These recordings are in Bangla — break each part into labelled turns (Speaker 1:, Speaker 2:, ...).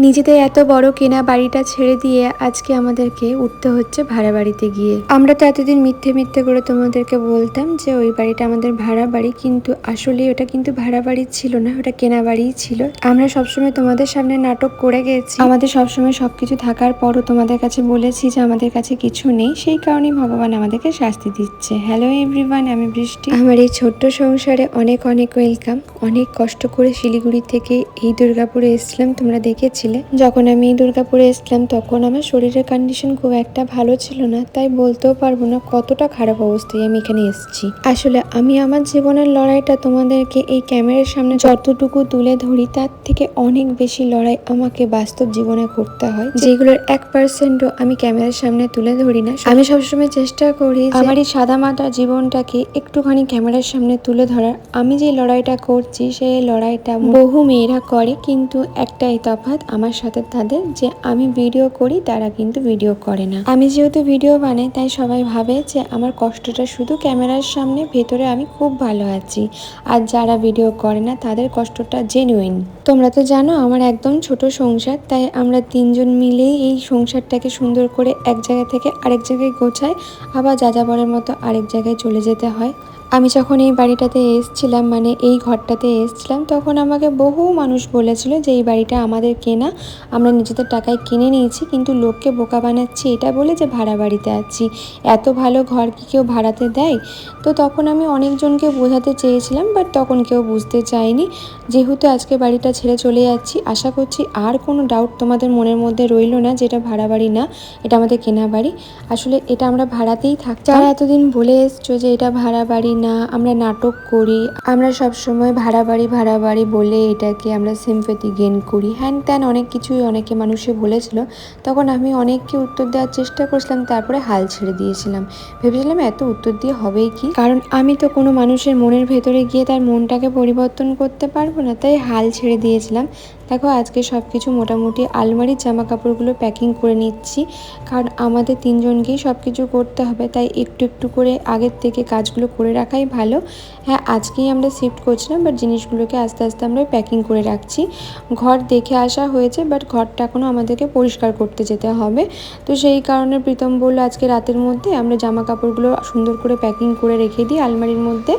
Speaker 1: নিজেদের এত বড় কেনা বাড়িটা ছেড়ে দিয়ে আজকে আমাদেরকে উঠতে হচ্ছে ভাড়া বাড়িতে গিয়ে। আমরা তো এতদিন মিথ্যে মিথ্যে করে তোমাদেরকে বলতাম যে ওই বাড়িটা আমাদের ভাড়া বাড়ি, কিন্তু আসলে ওটা কিন্তু ভাড়া বাড়ি ছিল না, ওটা কেনা বাড়িই ছিল। আমরা সবসময় তোমাদের সামনে নাটক করে গেছি, আমাদের সবসময় সবকিছু থাকার পরও তোমাদের কাছে বলেছি যে আমাদের কাছে কিছু নেই, সেই কারণেই ভগবান আমাদেরকে শাস্তি দিচ্ছে। হ্যালো এভরিওয়ান, আমি বৃষ্টি। আমার এই ছোট্ট সংসারে অনেক অনেক ওয়েলকাম। অনেক কষ্ট করে শিলিগুড়ি থেকে এই দুর্গাপুরে এসেছিলাম, তোমরা দেখেছিলে। যখন আমি দুর্গাপুরে এসেছিলাম তখন আমার শরীরের কন্ডিশন খুব একটা ভালো ছিল না, তাই বলতেও পারবো না কতটা খারাপ অবস্থায় আমি এখানে এসেছি। আসলে আমি আমার জীবনের লড়াইটা তোমাদেরকে এই ক্যামেরার সামনে যতটুকু তুলে ধরি তার থেকে অনেক বেশি লড়াই আমাকে বাস্তব জীবনে করতে হয়, যেগুলোর 1%ও আমি ক্যামেরার সামনে তুলে ধরি না। আমি সবসময় চেষ্টা করি আমার এই সাদামাটা জীবনটাকে একটুখানি ক্যামেরার সামনে তুলে ধরার। আমি যে লড়াইটা করছি সেই লড়াইটা বহু মেয়েরা করে, কিন্তু একটাই তফাৎ আমার সাথে তাদের, যে আমি ভিডিও করি তারা কিন্তু ভিডিও করে না। আমি যেহেতু ভিডিও বানাই তাই সবাই ভাবে যে আমার কষ্টটা শুধু ক্যামেরার সামনে, ভেতরে আমি খুব ভালো আছি। আর যারা ভিডিও করে না তাদের কষ্টটা জেনুইন। তোমরা তো জানো আমার একদম ছোট সংসার, তাই আমরা তিনজন মিলেই এই সংসারটাকে সুন্দর করে এক জায়গা থেকে আরেক জায়গায় গোছাই, আবার যাযাবরের মতো আরেক জায়গায় চলে যেতে হয়। আমি যখন এই বাড়িটাতে এসেছিলাম, মানে এই ঘরটাতে এসেছিলাম, তখন আমাকে বহু মানুষ বলেছিল যে এই বাড়িটা আমাদের কেনা, আমরা নিজেদের টাকায় কিনে নিয়েছি, কিন্তু লোককে বোকা বানাচ্ছি এটা বলে যে ভাড়া বাড়িতে আছি। এত ভালো ঘর কি কেউ ভাড়াতে দেয়? তো তখন আমি অনেকজনকে বোঝাতে চেয়েছিলাম, বাট তখন কেউ বুঝতে চায়নি। যেহেতু আজকে বাড়িটা ছেড়ে চলে যাচ্ছি, আশা করছি আর কোনো ডাউট তোমাদের মনের মধ্যে রইল না যে এটা ভাড়া বাড়ি না, এটা আমাদের কেনা বাড়ি। আসলে এটা আমরা ভাড়াতেই থাকতাম। যারা এতদিন বলে এসছো যে এটা ভাড়া বাড়ি না, আমরা নাটক করি, আমরা সবসময় ভাড়া বাড়ি বলে এটাকে আমরা সিম্প্যাথি গেইন করি, হ্যান ত্যান অনেক কিছুই অনেকে মানুষে বলেছিল। তখন আমি অনেককে উত্তর দেওয়ার চেষ্টা করেছিলাম, তারপরে হাল ছেড়ে দিয়েছিলাম। ভেবেছিলাম এত উত্তর দিয়ে হবেই কি, কারণ আমি তো কোনো মানুষের মনের ভেতরে গিয়ে তার মনটাকে পরিবর্তন করতে পারবো না, তাই হাল ছেড়ে দিয়েছিলাম। দেখো আজকে সব কিছু মোটামুটি আলমারির জামা কাপড়গুলো প্যাকিং করে নিচ্ছি, কারণ আমাদের তিনজনকেই সব কিছু করতে হবে, তাই একটু একটু করে আগের থেকে কাজগুলো করে রাখাই ভালো। হ্যাঁ, আজকেই আমরা শিফট করছি না, বাট জিনিসগুলোকে আস্তে আস্তে আমরা প্যাকিং করে রাখছি। ঘর দেখে আসা হয়েছে, বাট ঘরটা এখনও আমাদেরকে পরিষ্কার করতে যেতে হবে। তো সেই কারণে প্রীতম বললো আজকে রাতের মধ্যে আমরা জামা কাপড়গুলো সুন্দর করে প্যাকিং করে রেখে দিই আলমারির মধ্যে।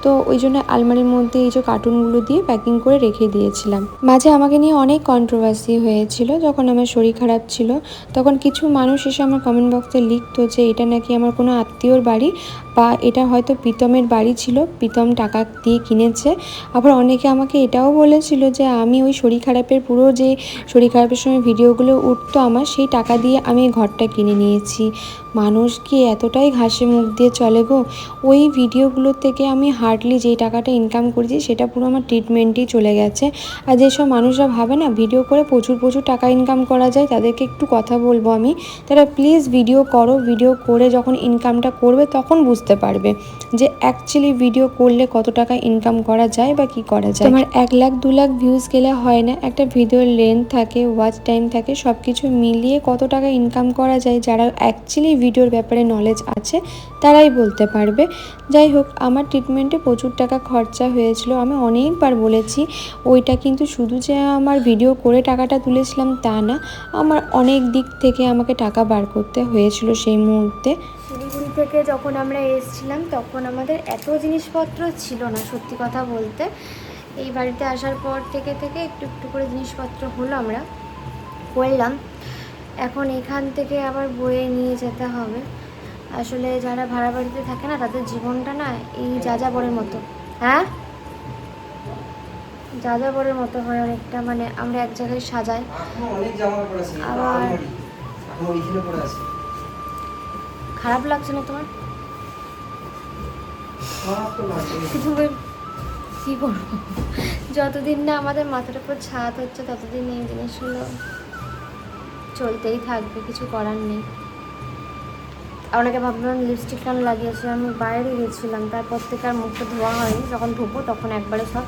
Speaker 1: তো ওই জন্য আলমারির মধ্যে এই যে কার্টুনগুলো দিয়ে প্যাকিং করে রেখে দিয়েছিলাম। মাঝে আমাকে নিয়ে অনেক কন্ট্রোভার্সি হয়েছিল, যখন আমার শরীর খারাপ ছিল তখন কিছু মানুষ এসে আমার কমেন্ট বক্সে লিখতো যে এটা নাকি আমার কোনো আত্মীয়র বাড়ি, বা এটা হয়তো প্রীতমের বাড়ি ছিল, প্রীতম টাকা দিয়ে কিনেছে। আবার অনেকে আমাকে এটাও বলেছিল যে আমি ওই শরীর খারাপের পুরো যে শরীর খারাপের সময় ভিডিওগুলো উঠতো আমার, সেই টাকা দিয়ে আমি ঘরটা কিনে নিয়েছি। মানুষ কি এতটাই ঘাসে মুখ দিয়ে চলে গো? ওই ভিডিওগুলো থেকে আমি হার্ডলি যেই টাকাটা ইনকাম করেছি সেটা পুরো আমার ট্রিটমেন্টেই চলে গেছে। আর যেসব মানুষরা ভাবে না ভিডিও করে প্রচুর প্রচুর টাকা ইনকাম করা যায়, তাদেরকে একটু কথা বলবো আমি, তারা প্লিজ ভিডিও করো। ভিডিও করে যখন ইনকামটা করবে তখন বুঝতে পারবে যে অ্যাকচুয়ালি ভিডিও করলে কত টাকা ইনকাম করা যায় বা কি করা যায়। তোমার 1 লাখ 2 লাখ ভিউজ গেলে হয় না, একটা ভিডিওর লেন্থ থাকে, ওয়াচ টাইম থাকে, সব কিছু মিলিয়ে কত টাকা ইনকাম করা যায় যারা অ্যাকচুয়ালি ভিডিওর ব্যাপারে নলেজ আছে তারাই বলতে পারবে। যাই হোক, আমার ট্রিটমেন্টে প্রচুর টাকা খরচা হয়েছিল। আমি অনেকবার বলেছি ওইটা কিন্তু শুধু যে আমার ভিডিও করে টাকাটা তুলেছিলাম তা না, আমার অনেক দিক থেকে আমাকে টাকা বার করতে হয়েছিল সেই মুহূর্তে। শিলিগুড়ি থেকে যখন আমরা এসেছিলাম তখন আমাদের এত জিনিসপত্র ছিল না, সত্যি কথা বলতে। এই বাড়িতে আসার পর থেকে একটু একটু করে জিনিসপত্র হলো, আমরা করলাম। এখন এখান থেকে আবার বয়ে নিয়ে যেতে হবে। আসলে যারা ভাড়া বাড়িতে থাকে না তাদের জীবনটা না এই যাযাবরের মতো, হ্যাঁ যাযাবরের মতো হয় অনেকটা। মানে আমরা এক জায়গায় সাজাই, আবার খারাপ লাগছে না তোমার? কি করবো, যতদিন না আমাদের মাথার উপর ছাদ হচ্ছে ততদিন এই জিনিসগুলো চলতেই থাকবে, কিছু করার নেই। আপনাকে ভাবলাম লিপস্টিক কেন লাগিয়েছি, আমি বাইরে গেছিলাম, তারপর থেকে আর মুখটা ধোয়া হয়নি। যখন ধোবো তখন একবারে সব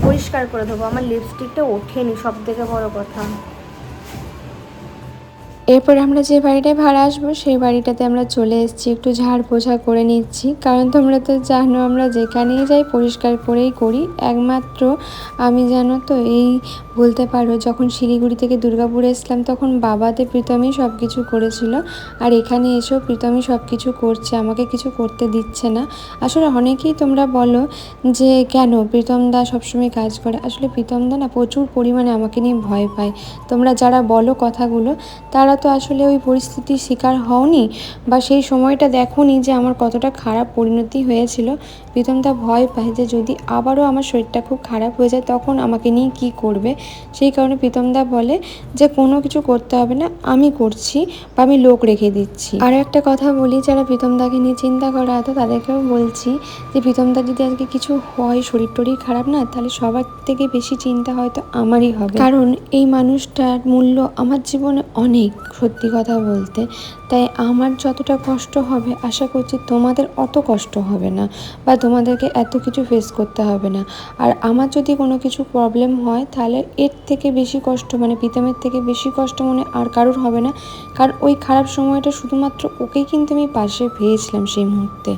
Speaker 1: পরিষ্কার করে ধোবো। আমার লিপস্টিকটা ওঠেনি, সব থেকে বড় কথা। এরপর আমরা যে বাড়িটায় ভাড়া আসবো সেই বাড়িটাতে আমরা চলে এসেছি, একটু ঝাড় পোছা করে নিচ্ছি, কারণ তোমরা তো জানো আমরা যেখানেই যাই পরিষ্কার করেই করি। একমাত্র আমি জানো তো এই বলতে পারো যখন শিলিগুড়ি থেকে দুর্গাপুরে এসলাম তখন বাবাতে প্রীতমই সব কিছু করেছিল, আর এখানে এসেও প্রীতমই সব কিছু করছে, আমাকে কিছু করতে দিচ্ছে না। আসলে অনেকেই তোমরা বলো যে কেন প্রীতম দা সবসময় কাজ করে, আসলে প্রীতম দা না প্রচুর পরিমাণে আমাকে নিয়ে ভয় পায়। তোমরা যারা বলো কথাগুলো তারা তো আসলে ওই পরিস্থিতির শিকার হওনি বা সেই সময়টা দেখোনি যে আমার কতটা খারাপ পরিণতি হয়েছিল। প্রীতম দা ভয় পায় যে যদি আবারও আমার শরীরটা খুব খারাপ হয়ে যায় তখন আমাকে নিয়ে কী করবে, সেই কারণে প্রীতমদা বলে যে কোনো কিছু করতে হবে না, আমি করছি বা আমি লোক রেখে দিচ্ছি। আরও একটা কথা বলি, যারা প্রীতমদাকে নিয়ে চিন্তা করা হতো তাদেরকেও বলছি যে প্রীতমদা যদি আজকে কিছু হয়, শরীর টরীর খারাপ না, তাহলে সবার থেকে বেশি চিন্তা হয়তো আমারই হবে, কারণ এই মানুষটার মূল্য আমার জীবনে অনেক, সত্যি কথা বলতে। তাই আমার যতটা কষ্ট হবে আশা করছি তোমাদের অত কষ্ট হবে না বা তোমাদেরকে এত কিছু ফেস করতে হবে না। আর আমার যদি কোনো কিছু প্রবলেম হয় তাহলে এর থেকে বেশি কষ্ট, মানে প্রীতমের থেকে বেশি কষ্ট মনে আর কারোর হবে না, কারণ ওই খারাপ সময়টা শুধুমাত্র ওকেই কিন্তু আমি পাশে পেয়েছিলাম সেই মুহূর্তে।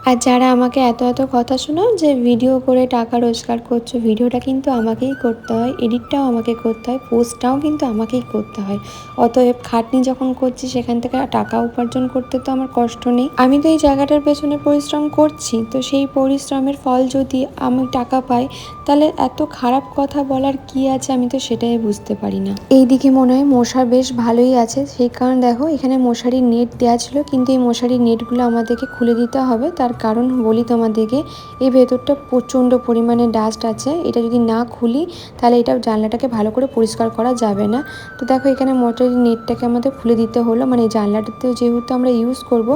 Speaker 1: আর যারা আমাকে এত এত কথা শোনাও যে ভিডিও করে টাকা রোজগার করছো, ভিডিওটা কিন্তু আমাকেই করতে হয়, এডিটটাও আমাকে করতে হয়, পোস্টটাও কিন্তু আমাকেই করতে হয়। অতএব খাটনি যখন করছি সেখান থেকে টাকা উপার্জন করতে তো আমার কষ্ট নেই, আমি তো এই জায়গাটার পেছনে পরিশ্রম করছি, তো সেই পরিশ্রমের ফল যদি আমি টাকা পাই তাহলে এত খারাপ কথা বলার কি আছে, আমি তো সেটাই বুঝতে পারি না। এইদিকে মনে হয় মশা বেশ ভালোই আছে, সেই কারণ দেখো এখানে মশারির নেট দেওয়া ছিল, কিন্তু এই মশারির নেটগুলো আমাদেরকে খুলে দিতে হবে। তার কারণ বলি তোমাদেরকে, এই ভেতরটা প্রচণ্ড পরিমাণে ডাস্ট আছে, এটা যদি না খুলি তাহলে এটা জানলাটাকে ভালো করে পরিষ্কার করা যাবে না। তো দেখো এখানে মশারির নেটটাকে আমাদের খুলে দিতে হলো, মানে এই জানলাটাতে যেহেতু আমরা ইউজ করব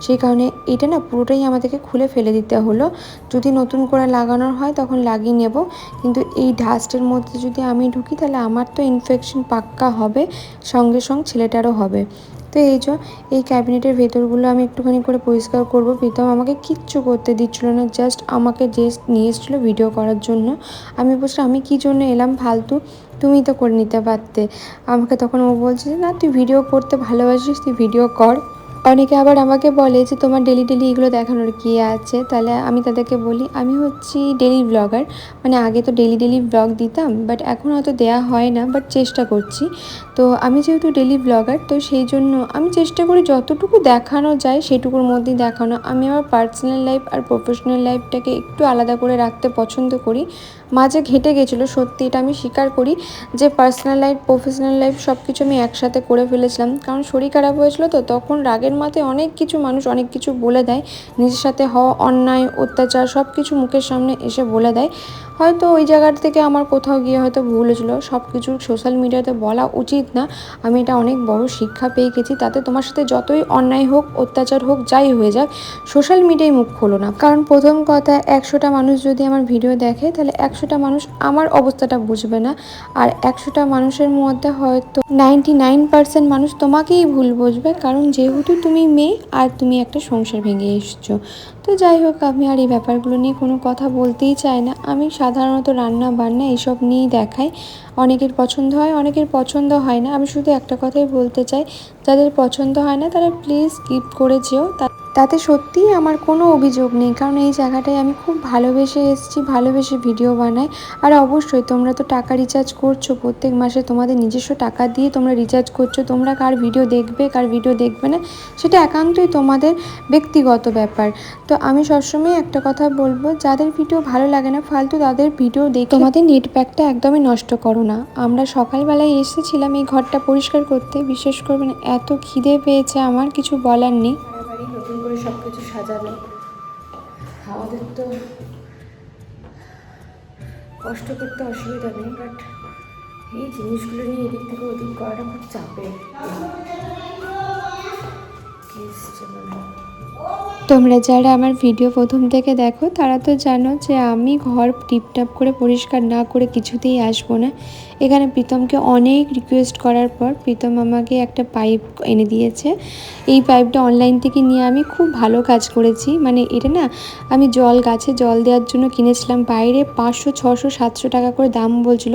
Speaker 1: সেই কারণে এটা না পুরোটাই আমাদেরকে খুলে ফেলে দিতে হলো। যদি নতুন করে লাগানোর হয় তখন লাগিয়ে নেব, কিন্তু এই ডাস্টের মধ্যে যদি আমি ঢুকি তাহলে আমার তো ইনফেকশন পাক্কা হবে, সঙ্গে সঙ্গে ছেলেটারও হবে। তো এই ক্যাবিনেটের ভেতরগুলো আমি একটুখানি করে পরিষ্কার করব। প্রীতম আমাকে কিচ্ছু করতে দিচ্ছিল না, জাস্ট আমাকে নিয়ে এসেছিলো ভিডিও করার জন্য। আমি বলছিলাম আমি কী জন্য এলাম ফালতু, তুমি তো করে নিতে পারতে। আমাকে তখন ও বলছে যে না তুই ভিডিও করতে ভালোবাসিস, তুই ভিডিও কর। অনেকে আবার আমাকে বলে যে তোমার ডেলি ডেলি এগুলো দেখানোর কী আছে, তাহলে আমি তাদেরকে বলি আমি হচ্ছি ডেলি ব্লগার, মানে আগে তো ডেলি ডেলি ব্লগ দিতাম, বাট এখন হয়তো দেয়া হয় না, বাট চেষ্টা করছি। তো আমি যেহেতু ডেলি ব্লগার তো সেই জন্য আমি চেষ্টা করি যতটুকু দেখানো যায় সেটুকুর মধ্যেই দেখানো। আমি আমার পার্সোনাল লাইফ আর প্রফেশনাল লাইফটাকে একটু আলাদা করে রাখতে পছন্দ করি। মাঝে ঘেটে গেছিলো সত্যি, এটা আমি স্বীকার করি যে পার্সোনাল লাইফ প্রফেশনাল লাইফ সব কিছু আমি একসাথে করে ফেলেছিলাম, কারণ শরীর খারাপ হয়েছিল তো তখন রাগের মাথায় অনেক কিছু মানুষ অনেক কিছু বলে দেয়, নিজের সাথে হওয়া অন্যায় অত্যাচার সব কিছু মুখের সামনে এসে বলে দেয়। হয়তো ওই জায়গাটা থেকে আমার কোথাও গিয়ে হয়তো ভুল হয়েছিলো, সব কিছু সোশ্যাল মিডিয়াতে বলা উচিত না, আমি এটা অনেক বড় শিক্ষা পেয়ে গেছি। তাতে তোমার সাথে যতই অন্যায় হোক অত্যাচার হোক যাই হয়ে যাক সোশ্যাল মিডিয়ায় মুখ খোলো না, কারণ প্রথম কথা 100টা মানুষ যদি আমার ভিডিও দেখে তাহলে 100টা মানুষ আমার অবস্থাটা বুঝবে না, আর 100টা মানুষের মধ্যে হয়তো 99% মানুষ তোমাকেই ভুল বুঝবে, কারণ যেহেতু তুমি মেয়ে আর তুমি একটা সংসার ভেঙে এসছো। তো যাই হোক আমি আর এই ব্যাপারগুলো নিয়ে কোনো কথা বলতেই চাই না, আমি সাধারণত রান্না বান্না এইসব নিয়েই দেখাই। অনেকের পছন্দ হয় অনেকের পছন্দ হয় না, আমি শুধু একটা কথাই বলতে চাই, যাদের পছন্দ হয় না তারা প্লিজ স্কিপ করে যেও, তাতে সত্যিই আমার কোনো অভিযোগ নেই, কারণ এই জায়গাটায় আমি খুব ভালোবেসে এসেছি, ভালোবেসে ভিডিও বানাই। আর অবশ্যই তোমরা তো টাকা রিচার্জ করছো, প্রত্যেক মাসে তোমাদের নিজস্ব টাকা দিয়ে তোমরা রিচার্জ করছো, তোমরা কার ভিডিও দেখবে কার ভিডিও দেখবে না সেটা একান্তই তোমাদের ব্যক্তিগত ব্যাপার। তো আমি সবসময় একটা কথা বলবো, যাদের ভিডিও ভালো লাগে না ফালতু তাদের ভিডিও দেখে তোমাদের নেট প্যাকটা একদমই নষ্ট করো না। আমরা সকালবেলায় এসেছিলাম এই ঘরটা পরিষ্কার করতে, বিশেষ করে এত খিদে পেয়েছে আমার কিছু বলার নেই। নতুন করে সব কিছু সাজানো, আমাদের তো কষ্ট করতে অসুবিধা নেই, বাট এই জিনিসগুলো নিয়ে এদিক থেকে ওদিক করাটা খুব চাপের। তোমরা যারা আমার ভিডিও প্রথম থেকে দেখো তারা তো জানো যে আমি ঘর টিপটাপ করে পরিষ্কার না করে কিছুতেই আসবো না। এখানে প্রীতমকে অনেক রিকোয়েস্ট করার পর প্রীতম আমাকে একটা পাইপ এনে দিয়েছে। এই পাইপটা অনলাইন থেকে নিয়ে আমি খুব ভালো কাজ করেছি, মানে এটা না আমি গাছে জল দেওয়ার জন্য কিনেছিলাম, বাইরে 500 600 700 টাকা করে দাম বলছিল,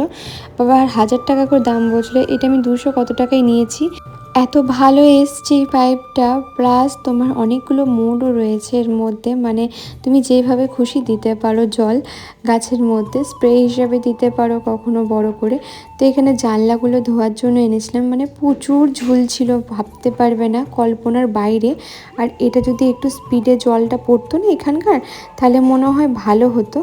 Speaker 1: বাবা আর 1000 টাকা করে দাম বলছিল, এটা আমি 200 কত টাকায় নিয়েছি। এত ভালো এসছে এই পাইপটা, প্লাস তোমার অনেকগুলো মোডও রয়েছে এর মধ্যে, মানে তুমি যেভাবে খুশি দিতে পারো জল গাছের মধ্যে, স্প্রে হিসাবে দিতে পারো কখনো বড় করে। তো এখানে জানলাগুলো ধোয়ার জন্য এনেছিলাম, মানে প্রচুর ঝুল ছিল, ভাবতে পারবে না, কল্পনার বাইরে। আর এটা যদি একটু স্পিডে জলটা পড়তো না এখানকার, তাহলে মনে হয় ভালো হতো।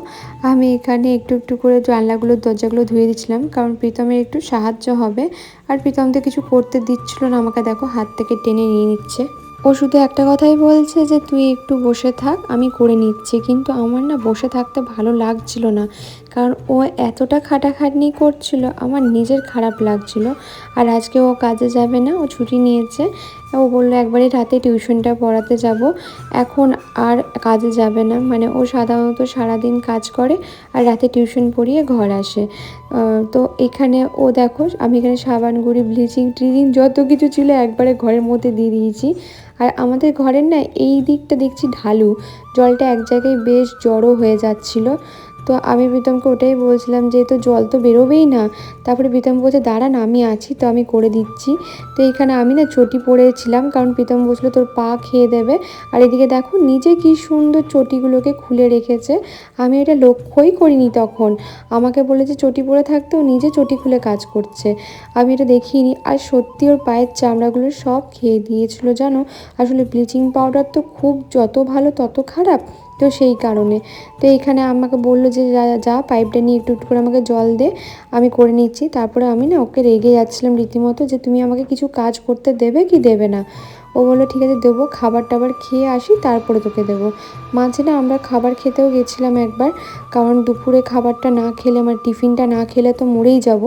Speaker 1: আমি এখানে একটু একটু করে জানলাগুলো দরজাগুলো ধুয়ে দিচ্ছিলাম, কারণ প্রীতমের একটু সাহায্য হবে। আর প্রীতম তো কিছু করতে দিচ্ছিল না আমাকে, দেখো হাত থেকে টেনে নিয়ে নিচ্ছে। ও শুধু একটা কথাই বলছে যে তুই একটু বসে থাক, আমি করে নিচ্ছি। কিন্তু আমার না বসে থাকতে ভালো লাগছিল না, কারণ ও এতটা খাটাখাটনি করছিল, আমার নিজের খারাপ লাগছিল। আর আজকে ও কাজে যাবে না, ও ছুটি নিয়েছে। ও বললো একবারে রাতে টিউশনটা পড়াতে যাব, এখন আর কাজে যাবে না। মানে ও সাধারণত সারাদিন কাজ করে আর রাতে টিউশন পড়িয়ে ঘর আসে। তো এখানে ও দেখো, আমি এখানে সাবান গুঁড়ি ব্লিচিং ট্রিচিং যত কিছু ছিল একবারে ঘরের মধ্যে দিয়ে দিয়েছি। আর আমাদের ঘরের না এই দিকটা দেখছি ঢালু, জলটা এক জায়গায় বেশ জড়ো হয়ে যাচ্ছিল। তো আমি প্রীতমকে ওটাই বলছিলাম যে তো জল তো বেরোবেই না। তারপরে প্রীতম বলছে দাঁড়ান আমি আছি তো, আমি করে দিচ্ছি। তো এইখানে আমি না চটি পড়েছিলাম, কারণ প্রীতম বলছিল তোর পা খেয়ে দেবে। আর এদিকে দেখো নিজে কি সুন্দর চটিগুলোকে খুলে রেখেছে, আমি এটা লক্ষ্যই করিনি তখন। আমাকে বলেছে চটি পরে থাকতে, ও নিজে চটি খুলে কাজ করছে, আমি এটা দেখিনি। আর সত্যি ওর পায়ের চামড়াগুলো সব খেয়ে দিয়েছিল জানো। আসলে ব্লিচিং পাউডার তো খুব যত ভালো তত খারাপ, তো সেই কারণে। তো এইখানে আমাকে বললো যে যা পাইপটা নিয়ে একটু একটু করে আমাকে জল দে, আমি করে নিচ্ছি। তারপরে আমি না ওকে রেগে যাচ্ছিলাম রীতিমতো যে তুমি আমাকে কিছু কাজ করতে দেবে কি দেবে না। ও বললো ঠিক আছে দেবো, খাবার টাবার খেয়ে আসি তারপরে তোকে দেবো। মাঝে না আমরা খাবার খেতেও গেছিলাম একবার, কারণ দুপুরে খাবারটা না খেলে, আমার টিফিনটা না খেলে তো মরেই যাব।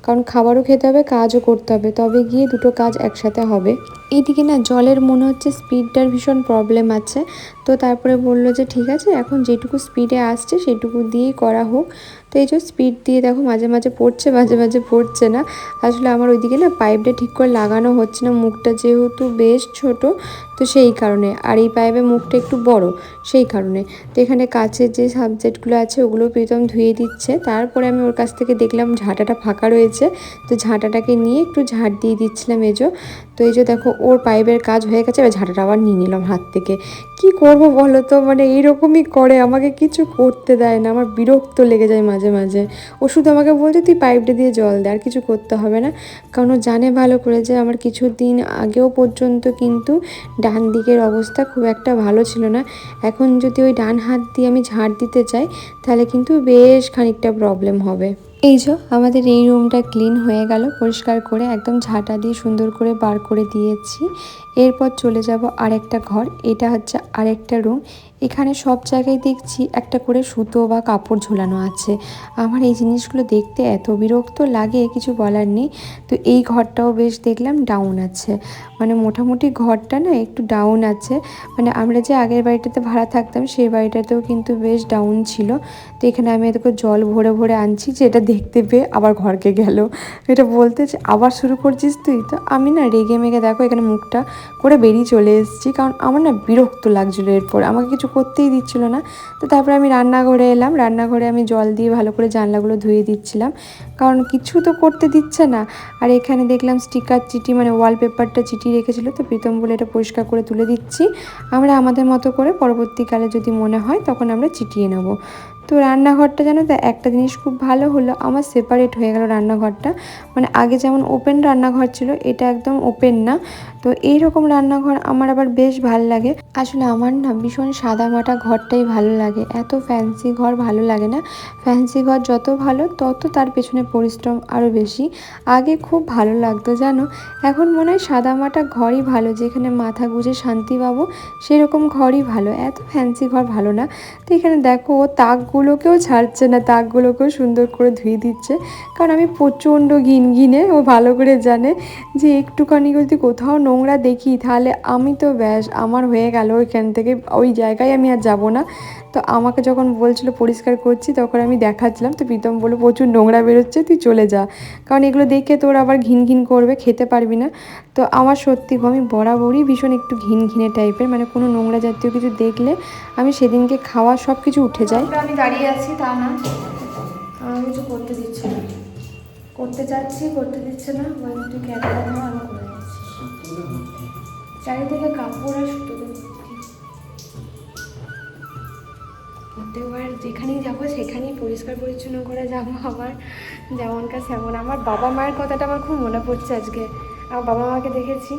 Speaker 1: কারণ খাবারও খেতে হবে, কাজও করতে হবে, তবে গিয়ে দুটো কাজ একসাথে হবে। এইদিকে না জলের মনে হচ্ছে স্পিডটার ভীষণ প্রবলেম আছে। তো তারপরে বললো যে ঠিক আছে এখন যেটুকু স্পিডে আসছে সেটুকু দিয়েই করা হোক। তো এই যে স্পিড দিয়ে দেখো মাঝে মাঝে পড়ছে, মাঝে মাঝে পড়ছে না। আসলে আমার ওইদিকে না পাইপটা ঠিক করে লাগানো হচ্ছে না, মুখটা যেহেতু বেশ ছোট, তো সেই কারণে। আর এই পাইপের মুখটা একটু বড়, সেই কারণে। তো এখানে কাচের যে সাবজেক্টগুলো আছে ওগুলো প্রীতম ধুয়ে দিচ্ছে। তারপরে আমি ওর কাছ থেকে দেখলাম ঝাঁটাটা ফাঁকা রয়েছে, তো ঝাঁটাটাকে নিয়ে একটু ঝাঁট দিয়ে দিচ্ছিলাম এজো। তো এই যে দেখো ওর পাইপের কাজ হয়ে গেছে, এবার ঝাঁটাটা আবার নিয়ে নিলাম হাত থেকে। কি করব বলো তো, মানে এইরকমই করে, আমাকে কিছু করতে দেয় না, আমার বিরক্ত লেগে যায় মাঝে মাঝে। ও শুধু আমাকে বলছে তুই পাইপটা দিয়ে জল দে, আর কিছু করতে হবে না। কারণ ও জানে ভালো করে যে আমার কিছু দিন আগেও পর্যন্ত কিন্তু ডান দিকের অবস্থা খুব একটা ভালো ছিল না। এখন যদি ওই ডান হাত দিয়ে আমি ঝাঁট দিতে চাই, তাহলে কিন্তু বেশ খানিকটা প্রবলেম হবে। এই যে আমাদের এই রুমটা ক্লিন হয়ে গেল, পরিষ্কার করে একদম ঝাঁটা দিয়ে সুন্দর করে বার করে দিয়েছি। এরপর চলে যাব আরেকটা ঘর, এটা হচ্ছে আরেকটা রুম। এখানে সব জায়গায় দেখছি একটা করে সুতো বা কাপড় ঝোলানো আছে। আমার এই জিনিসগুলো দেখতে এত বিরক্ত লাগে, কিছু বলার নেই। তো এই ঘরটাও বেশ দেখলাম ডাউন আছে, মানে মোটামুটি ঘরটা না একটু ডাউন আছে। মানে আমরা যে আগের বাড়িটাতে ভাড়া থাকতাম সেই বাড়িটাতেও কিন্তু বেশ ডাউন ছিল। তো এখানে আমি এত জল ভরে ভরে আনছি, যে এটা দেখতে পেয়ে আবার ঘরকে গেল, এটা বলতে যে আবার শুরু করছিস তুই। তো আমি না রেগে মেগে দেখো এখানে মুখটা করে বেরিয়ে চলে এসেছি, কারণ আমার না বিরক্ত লাগছিলো, এরপর আমাকে কিছু করতেই দিচ্ছিল না। তো তারপরে আমি রান্নাঘরে এলাম, রান্নাঘরে আমি জল দিয়ে ভালো করে জানলাগুলো ধুয়ে দিচ্ছিলাম, কারণ কিছু তো করতে দিচ্ছে না। আর এখানে দেখলাম স্টিকার চিটি, মানে ওয়ালপেপারটা চিটি রেখেছিলো, তো প্রীতম বলে এটা পরিষ্কার করে তুলে দিচ্ছি, আমরা আমাদের মতো করে পরবর্তীকালে যদি মনে হয় তখন আমরা চিটিয়ে নেব। তো রান্নাঘরটা জানো তো একটা জিনিস খুব ভালো হলো, আমার সেপারেট হয়ে গেল রান্নাঘরটা। মানে আগে যেমন ওপেন রান্নাঘর ছিল, এটা একদম ওপেন না। তো এইরকম রান্নাঘর আমার আবার বেশ ভালো লাগে। আসলে আমার না ভীষণ সাদামাটা ঘরটাই ভালো লাগে, এত ফ্যান্সি ঘর ভালো লাগে না। ফ্যান্সি ঘর যত ভালো তত তার পেছনে পরিশ্রম আরও বেশি। আগে খুব ভালো লাগতো জানো, এখন মনে হয় সাদামাটা ঘরই ভালো, যেখানে মাথা গুঁজে শান্তি পাবো সেরকম ঘরই ভালো, এত ফ্যান্সি ঘর ভালো না। তো এখানে দেখো ও তাকগুলোকেও ছাড়ছে না, তাকগুলোকেও সুন্দর করে ধুয়ে দিচ্ছে, কারণ আমি প্রচণ্ড ঘিনঘিনে, ও ভালো করে জানে যে একটুখানি যদি কোথাও নোংরা দেখি তাহলে আমি তো ব্যাস আমার হয়ে গেল, ওইখান থেকে ওই জায়গায় আমি আর যাব না। তো আমাকে যখন বলছিল পরিষ্কার করছি তখন আমি দেখাচ্ছিলাম, তো প্রীতম বলে প্রচুর নোংরা বেরোচ্ছে তুই চলে যা, কারণ এগুলো দেখে তোর আবার ঘিন ঘিন করবে, খেতে পারবি না। তো আমার সত্যি আমি বরাবরই ভীষণ একটু ঘিন ঘিনে টাইপের, মানে কোনো নোংরা জাতীয় কিছু দেখলে আমি সেদিনকে খাওয়া সব কিছু উঠে যায়।
Speaker 2: আমি দাঁড়িয়ে আছি তা না, আমার কিছু করতে দিচ্ছে না, করতে চাচ্ছি করতে দিচ্ছে না, বলছি তুই ক্যামেরা ধর আমি করে দিচ্ছি। চারিদিকে কাপড় আর সুতোতে ভর্তি। প্রত্যেকবার যেখানেই যাবো সেখানেই পরিষ্কার পরিচ্ছন্ন করে যাবো, আবার যেমনকার সেমন। আমার বাবা মায়ের কথাটা আমার খুব মনে পড়ছে আজকে। আমার বাবা মাকে দেখেছি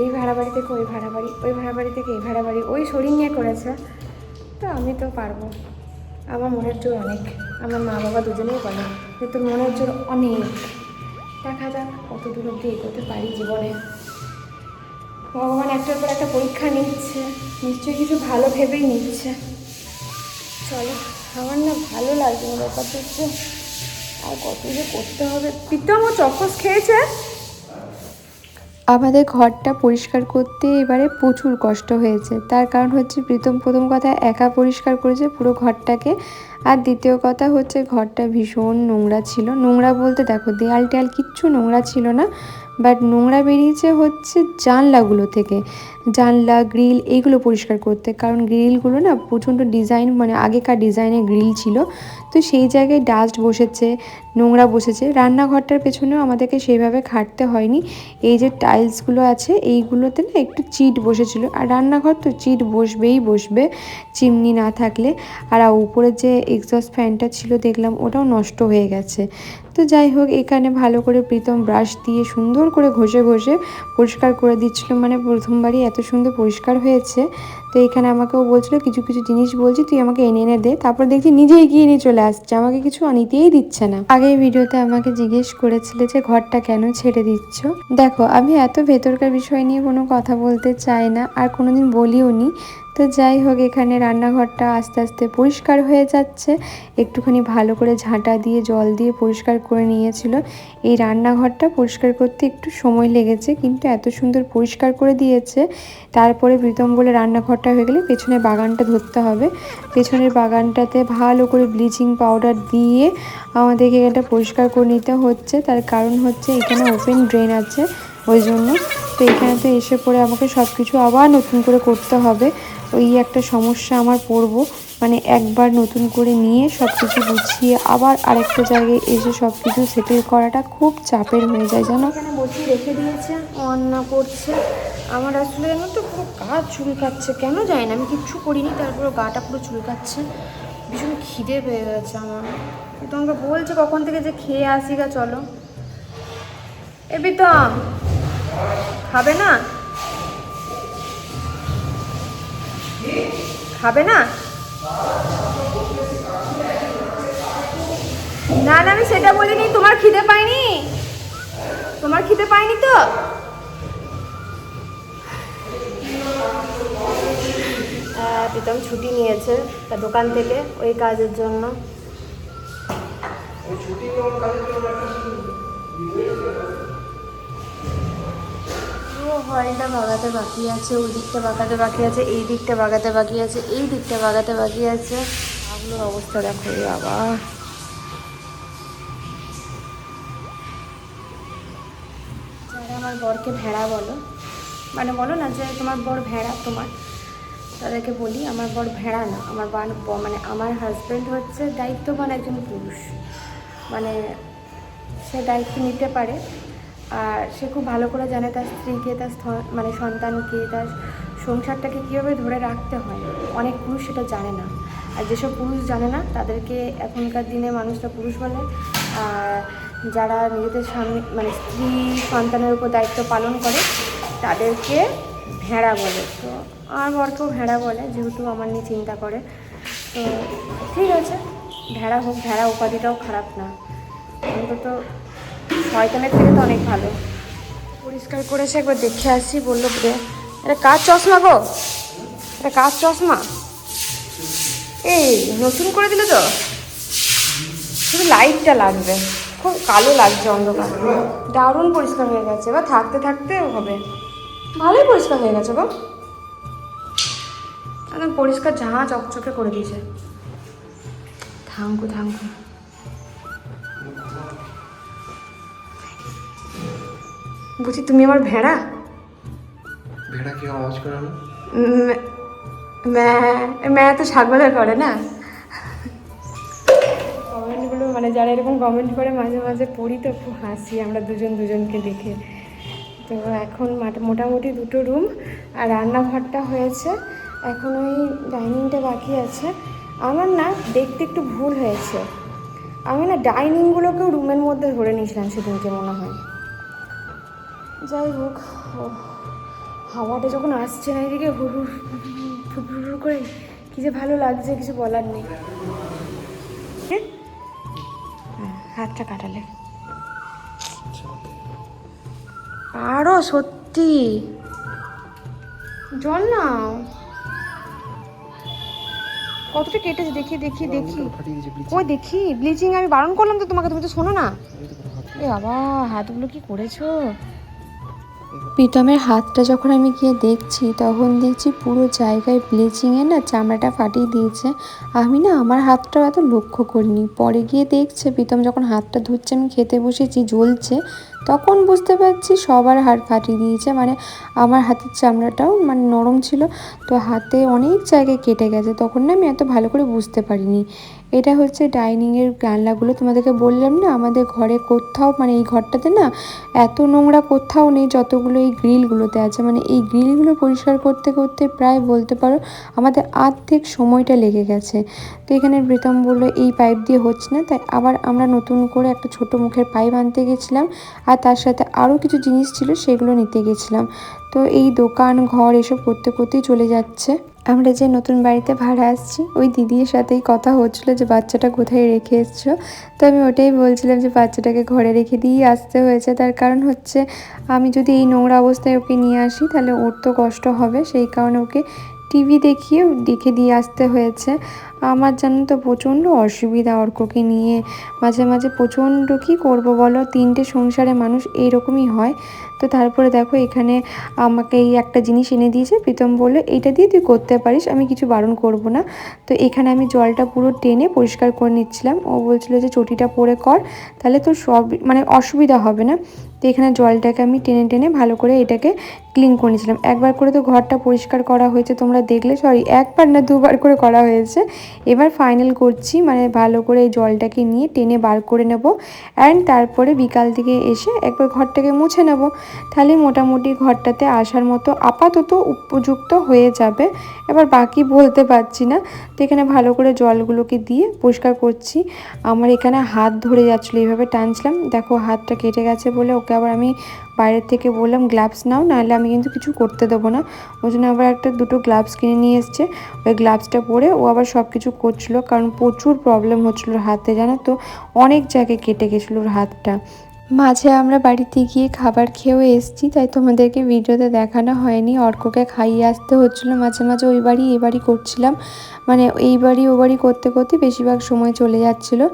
Speaker 2: এই ভাড়া বাড়ি থেকে ওই ভাড়া বাড়ি, ওই ভাড়া বাড়ি থেকে এই ভাড়া বাড়ি, ওই শরীর নিয়ে করেছে। তো আমি তো পারবো, আমার মনের জোর অনেক। আমার মা বাবা দুজনেই বলে যে তোর মনের জোর অনেক। দেখা যাক কত দূর অব্দি এগোতে পারি জীবনে। ভগবান একটার পর একটা পরীক্ষা নিচ্ছে, নিশ্চয়ই কিছু ভালো ভেবেই নিচ্ছে। চলো, আমার না ভালো লাগছে না ব্যাপারটা হচ্ছে, আর কত যে করতে হবে। প্রীতম ও চকস খেয়েছে।
Speaker 1: আমাদের ঘরটা পরিষ্কার করতে এবারে প্রচুর কষ্ট হয়েছে। তার কারণ হচ্ছে প্রথম কথা একা পরিষ্কার করেছে পুরো ঘরটাকে, আর দ্বিতীয় কথা হচ্ছে ঘরটা ভীষণ নোংরা ছিল। নোংরা বলতে দেখো দেয়াল টেয়াল কিচ্ছু নোংরা ছিল না, বাট নোংরা বেরিয়েছে হচ্ছে জানলাগুলো থেকে। জানলা গ্রিল এইগুলো পরিষ্কার করতে, কারণ গ্রিলগুলো না প্রচণ্ড ডিজাইন, মানে আগেকার ডিজাইনের গ্রিল ছিল, তো সেই জায়গায় ডাস্ট বসেছে, নোংরা বসেছে। রান্নাঘরটার পেছনেও আমাদেরকে সেইভাবে খাটতে হয়নি। এই যে টাইলসগুলো আছে এইগুলোতে না একটু চিট বসেছিল, আর রান্নাঘর তো চিট বসবেই বসবে চিমনি না থাকলে। আর উপরে যে এক্সস্ট ফ্যানটা ছিল দেখলাম ওটাও নষ্ট হয়ে গেছে। তো যাই হোক, এখানে ভালো করে প্রীতম ব্রাশ দিয়ে সুন্দর করে ঘষে ঘষে পরিষ্কার করে দিচ্ছিল, মানে প্রথমবারই এত সুন্দর পরিষ্কার হয়েছে। তো এখানে আমাকেও বলছিল কিছু কিছু জিনিস বলছি তুই আমাকে এনে এনে দে, তারপর দেখছি নিজেই গিয়ে নিয়ে চলে আসছে, আমাকে কিছু নিতেই দিচ্ছে না। আগের ভিডিওতে আমাকে জিজ্ঞেস করেছিলে যে ঘরটা কেন ছেড়ে দিচ্ছ। দেখো আমি এত ভেতরকার বিষয় নিয়ে কোনো কথা বলতে চাই না, আর কোনোদিন বলিও নি। তো যাই হোক, এখানে রান্নাঘরটা আস্তে আস্তে পরিষ্কার হয়ে যাচ্ছে। একটুখানি ভালো করে ঝাঁটা দিয়ে জল দিয়ে পরিষ্কার করে নিয়েছিল। এই রান্নাঘরটা পরিষ্কার করতে একটু সময় লেগেছে, কিন্তু এত সুন্দর পরিষ্কার করে দিয়েছে। তারপরে প্রীতম বলে রান্নাঘরটা হয়ে গেলে পেছনের বাগানটা ধরতে হবে। পেছনের বাগানটাতে ভালো করে ব্লিচিং পাউডার দিয়ে আমাদেরকে এটা পরিষ্কার করে নিতে হচ্ছে। তার কারণ হচ্ছে এখানে ওপেন ড্রেন আছে ওই জন্য। তো এখানে তো এসে পরে আমাকে সব কিছু আবার নতুন করে করতে হবে। ওই একটা সমস্যা আমার পড়বো, মানে একবার নতুন করে নিয়ে সব কিছু গুছিয়ে আবার আরেকটা জায়গায় এসে সব কিছু সেটেল করাটা খুব চাপের হয়ে যায় জানো।
Speaker 2: এখানে বসিয়ে রেখে দিয়েছে, অন্না করছে। আমার আসলে জানো তো পুরো গা চুলকাচ্ছে, কেন যায় না, আমি কিচ্ছু করিনি তারপরে গাটা পুরো চুলকাচ্ছে। ভীষণ খিদে পেয়ে গেছে আমার। তোমাকে বলছে কখন থেকে যে খেয়ে আসি গা, চলো। এবি তো খাবে না, খাবে না? না না, আমি সেটা বলিনি। তোমার খিদে পাইনি? তোমার খিদে পাইনি তো? প্রীতম ছুটি নিয়েছে তার দোকান থেকে ওই কাজের জন্য। হলটা বাগাতে বাকি আছে, ওই দিকটা বাগাতে বাকি আছে, এই দিকটা বাগাতে বাকি আছে, এই দিকটা বাগাতে বাকি আছে। এগুলোর অবস্থা দেখো আবার। যারা আমার বরকে ভেড়া বলো, মানে বলো না যে তোমার বর ভেড়া, তোমার তাদেরকে বলি আমার বর ভেড়া না। আমার মানে আমার হাজব্যান্ড হচ্ছে দায়িত্ববান একজন পুরুষ, মানে সে দায়িত্ব নিতে পারে। আর সে খুব ভালো করে জানে তার স্ত্রীকে, তার মানে সন্তানকে, তার সংসারটাকে কীভাবে ধরে রাখতে হয়। অনেক পুরুষ সেটা জানে না, আর যেসব পুরুষ জানে না তাদেরকে এখনকার দিনে মানুষরা পুরুষ বলে। আর যারা নিজেদের স্বামী মানে স্ত্রী সন্তানের উপর দায়িত্ব পালন করে তাদেরকে ভেড়া বলে। তো আমার বরকেও ভেড়া বলে, যেহেতু আমার নিয়ে চিন্তা করে। তো ঠিক আছে, ভেড়া হোক, ভেড়া উপাধিটাও খারাপ না, অন্তত শয়তানের থেকে তো অনেক ভালো। পরিষ্কার করেছে, একবার দেখে আসি। বললো রে এটা কার চশমা গো, এটা কার চশমা? এই নতুন করে দিলে তো, শুধু লাইটটা লাগবে, খুব কালো লাগছে অন্ধকার। দারুণ পরিষ্কার হয়ে গেছে, এবার থাকতে থাকতে হবে। ভালোই পরিষ্কার হয়ে গেছে গো, একদম পরিষ্কার ঝাঁ চকচকে করে দিয়েছে। Thank you thank you. বুঝি তুমি আমার ভেড়া?
Speaker 3: ভেড়া কি আওয়াজ করে না?
Speaker 2: ম্যা তো ছাগলে করে না। কমেন্টগুলো মানে যারা এরকম কমেন্ট করে মাঝে মাঝে পড়ি তো খুব হাসি আমরা দুজনকে দেখে। তো এখন মোটামুটি 2টো রুম আর রান্নাঘরটা হয়েছে, এখন ওই ডাইনিংটা বাকি আছে। আমার না দেখতে একটু ভুল হয়েছে, আমি না ডাইনিংগুলোকেও রুমের মধ্যে ধরে নিয়েছিলাম সেদিনকে মনে হয়। যাই হোক, হাওয়াটা যখন আসছে না এদিকে হুড় হুড় করে, কী যে ভালো লাগছে কিছু বলার নেই। হ্যাঁ, হাতটা কাটালে আরও সত্যি জল নাও, কতটা কেটেছে দেখি দেখি দেখি, ওই দেখি ব্লিচিং আমি বারণ করলাম তো তোমাকে, তুমি তো শোনো না। এ বাবা, হাতগুলো কি করেছো?
Speaker 1: প্রীতমের হাতটা যখন আমি গিয়ে দেখছি তখন দেখছি পুরো জায়গায় ব্লিচিংয়ে না চামড়াটা ফাটিয়ে দিয়েছে। আমি না আমার হাতটাও এত লক্ষ্য করিনি, পরে গিয়ে দেখছে প্রীতম যখন হাতটা ধুচ্ছে, আমি খেতে বসেছি জ্বলছে, তখন বুঝতে পারছি সবার হাত ফাটিয়ে দিয়েছে। মানে আমার হাতের চামড়াটাও মানে নরম ছিল, তো হাতে অনেক জায়গায় কেটে গেছে, তখন না আমি এত ভালো করে বুঝতে পারিনি। এটা হচ্ছে ডাইনিংয়ের জানলাগুলো, তোমাদেরকে বললাম না আমাদের ঘরে কোথাও মানে এই ঘরটাতে না এত নোংরা কোথাও নেই যতগুলো এই গ্রিলগুলোতে আছে। মানে এই গ্রিলগুলো পরিষ্কার করতে করতে প্রায় বলতে পারো আমাদের আর্ধেক সময়টা লেগে গেছে। তো এখানে প্রীতম বললো এই পাইপ দিয়ে হচ্ছে না, তাই আবার আমরা নতুন করে একটা ছোট মুখের পাইপ আনতে গেছিলাম, আর তার সাথে আরও কিছু জিনিস ছিল সেগুলো নিতে গেছিলাম। তো এই দোকান ঘর এসব করতে করতেই চলে যাচ্ছে। আমরা যে নতুন বাড়িতে ভাড়া আসছি ওই দিদির সাথেই কথা হচ্ছিলো যে বাচ্চাটা কোথায় রেখে এসছো। তো আমি ওটাই বলছিলাম যে বাচ্চাটাকে ঘরে রেখে দিয়েই আসতে হয়েছে, তার কারণ হচ্ছে আমি যদি এই নোংরা অবস্থায় ওকে নিয়ে আসি তাহলে ওর তো কষ্ট হবে, সেই কারণে ওকে টিভি দেখিয়ে রেখে দিয়ে আসতে হয়েছে। আমার জানো তো প্রচণ্ড অসুবিধা অর্ককে নিয়ে, মাঝে মাঝে প্রচণ্ড কী করব বলো, 3টে সংসারে মানুষ এইরকমই হয়। তো তারপরে দেখো এখানে আমাকে এই একটা জিনিস এনে দিয়েছে, প্রীতম বললো এইটা দিয়ে তুই করতে পারিস, আমি কিছু বারণ করব না। তো এখানে আমি জলটা পুরো টেনে পরিষ্কার করে নিচ্ছিলাম, ও বলছিল যে চটিটা পরে কর তাহলে তো সব মানে অসুবিধা হবে না। তো এখানে জলটাকে আমি টেনে টেনে ভালো করে এটাকে ক্লিন করে নিয়েছিলাম। একবার করে তো ঘরটা পরিষ্কার করা হয়েছে তোমরা দেখলে, সরি একবার না 2বার করে করা হয়েছে। এবার ফাইনাল করছি, মানে ভালো করে এই জলটাকে নিয়ে টেনে বার করে নেব, অ্যান্ড তারপরে বিকাল দিকে এসে একবার ঘরটাকে মুছে নেব, তাহলে মোটামুটি ঘরটাতে আসার মতো আপাতত উপযুক্ত হয়ে যাবে। এবার বাকি বলতে পারছি না। তো এখানে ভালো করে জলগুলোকে দিয়ে পরিষ্কার করছি। আমার এখানে হাত ধরে যাচ্ছিলো, এইভাবে টানছিলাম, দেখো হাতটা কেটে গেছে বলে ওকে আবার আমি বাইরের থেকে বললাম গ্লাভস নাও, নাহলে আমি কিন্তু কিছু করতে দেবো না। ওই জন্য আবার দুটো গ্লাভস কিনে নিয়ে এসছে, ওই গ্লাভসটা পরে ও আবার সব কিছু করছিলো, কারণ প্রচুর প্রবলেম হচ্ছিলো হাতে, জানো তো অনেক জায়গায় কেটে গেছিলো ওর হাতটা। মাঝে আমরা বাড়িতে গিয়ে খাবার খেয়েও এসেছি, তাই তোমাদেরকে ভিডিওতে দেখানো হয়নি। অর্ককে খাইয়ে আসতে হচ্ছিলো, মাঝে মাঝে ওই বাড়ি এই বাড়ি করছিলাম, মানে এই বাড়ি ও বাড়ি করতে করতে বেশিরভাগ সময় চলে যাচ্ছিলো।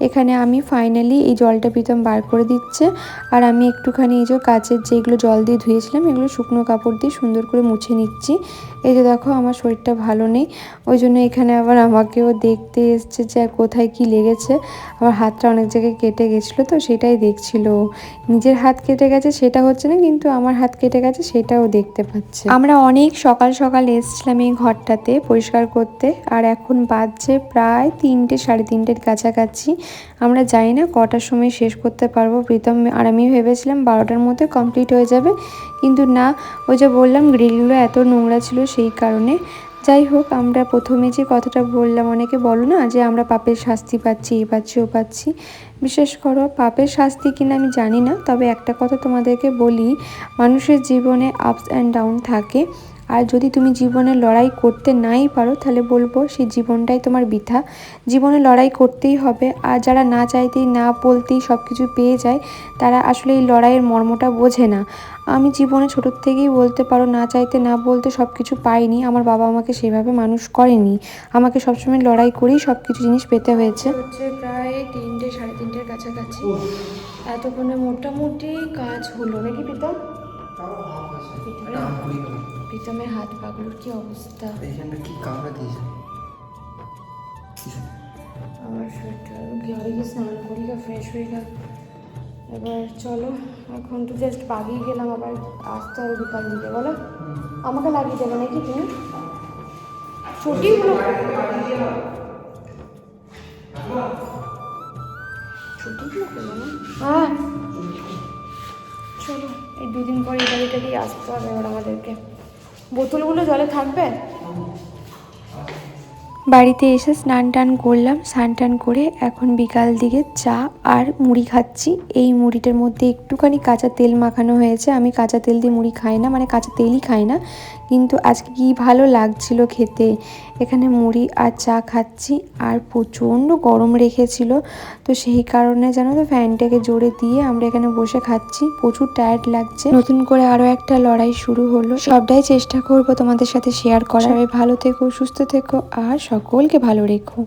Speaker 1: এখানে আমি ফাইনালি এই জলটা প্রীতম বার করে দিচ্ছে, আর আমি একটুখানি এই যে কাচের যেগুলো জল দিয়ে ধুয়েছিলাম এগুলো শুকনো কাপড় দিয়ে সুন্দর করে মুছে নিচ্ছি। এই যে দেখো আমার শরীরটা ভালো নেই, ওই জন্য এখানে আবার আমাকেও দেখতে এসছে যে কোথায় কি লেগেছে। আমার হাতটা অনেক জায়গায় কেটে গেছিলো, তো সেটাই দেখছিল। নিজের হাত কেটে গেছে সেটা হচ্ছে না, কিন্তু আমার হাত কেটে গেছে সেটাও দেখতে পাচ্ছে। আমরা অনেক সকাল সকাল এসেছিলাম এই ঘরটাতে পরিষ্কার করতে, আর এখন বাজছে প্রায় 3টে সাড়ে 3টের কাছাকাছি। আমরা জানি না কটার সময় শেষ করতে পারবো, প্রীতম আর আমি ভেবেছিলাম 12টার মধ্যে কমপ্লিট হয়ে যাবে, কিন্তু না, ওই যে বললাম গ্রিলগুলো এত নোংরা ছিল সেই কারণে। যাই হোক, আমরা প্রথমে যে কথাটা বললাম, অনেকে বলো না যে আমরা পাপের শাস্তি পাচ্ছি, এই পাচ্ছি ও পাচ্ছি। বিশেষ করো পাপের শাস্তি কিনা আমি জানি না, তবে একটা কথা তোমাদেরকে বলি, মানুষের জীবনে আপস অ্যান্ড ডাউন থাকে, আর যদি তুমি জীবনে লড়াই করতে নাই পারো তাহলে বলবো সেই জীবনটাই তোমার বৃথা। জীবনে লড়াই করতেই হবে, আর যারা না চাইতেই না বলতেই সব কিছু পেয়ে যায় তারা আসলে এই লড়াইয়ের মর্মটা বোঝে না। আমি জীবনে ছোটোর থেকেই বলতে পারো না চাইতে না বলতে সব কিছু পাইনি, আমার বাবা আমাকে সেভাবে মানুষ করেনি, আমাকে সবসময় লড়াই করেই সব কিছু জিনিস পেতে হয়েছে। হচ্ছে প্রায় 3টে সাড়ে 3টের কাছাকাছি, এতক্ষণে মোটামুটি কাজ হলো নাকি প্রীতম? প্রীতমের হাত পাগুলোর কি অবস্থা,
Speaker 3: এইখানটা কি কামড়া দিয়েছে?
Speaker 2: আমার শরীরটা ঘরে গিয়ে স্নান করি গা, ফ্রেশ হয়ে গা। এবার চলো, এখন তো জাস্ট বাগিয়ে গেলাম, আবার আসতে হবে বিকাল দিকে, বলো আমাকে লাগিয়ে দেবে নাকি তুমি ছুটিগুলো? ছুটিগুলো করবো না, হ্যাঁ চলো এই দুদিন পর এই বাড়িটাকেই আসতে হবে এবার আমাদেরকে। বোতলগুলো জলে থাকবে?
Speaker 1: বাড়িতে এসে স্নান টান করলাম, স্নান টান করে এখন বিকাল দিকে চা আর মুড়ি খাচ্ছি। এই মুড়িটার মধ্যে একটুখানি কাঁচা তেল মাখানো হয়েছে। আমি কাঁচা তেল দিয়ে মুড়ি খাই না, মানে কাঁচা তেলই খাই না, কিন্তু আজকে কি ভালো লাগছিল খেতে। এখানে মুড়ি আর চা খাচ্ছি, আর প্রচণ্ড গরম রেখেছিল, তো সেই কারণে জানো তো ফ্যানটাকে জোরে দিয়ে আমরা এখানে বসে খাচ্ছি। প্রচুর টায়ার্ড লাগছে। নতুন করে আরও একটা লড়াই শুরু হলো। সবটাই চেষ্টা করব তোমাদের সাথে শেয়ার করার। সবাই ভালো থেকো, সুস্থ থেকো আর সকলকে ভালো রেখো।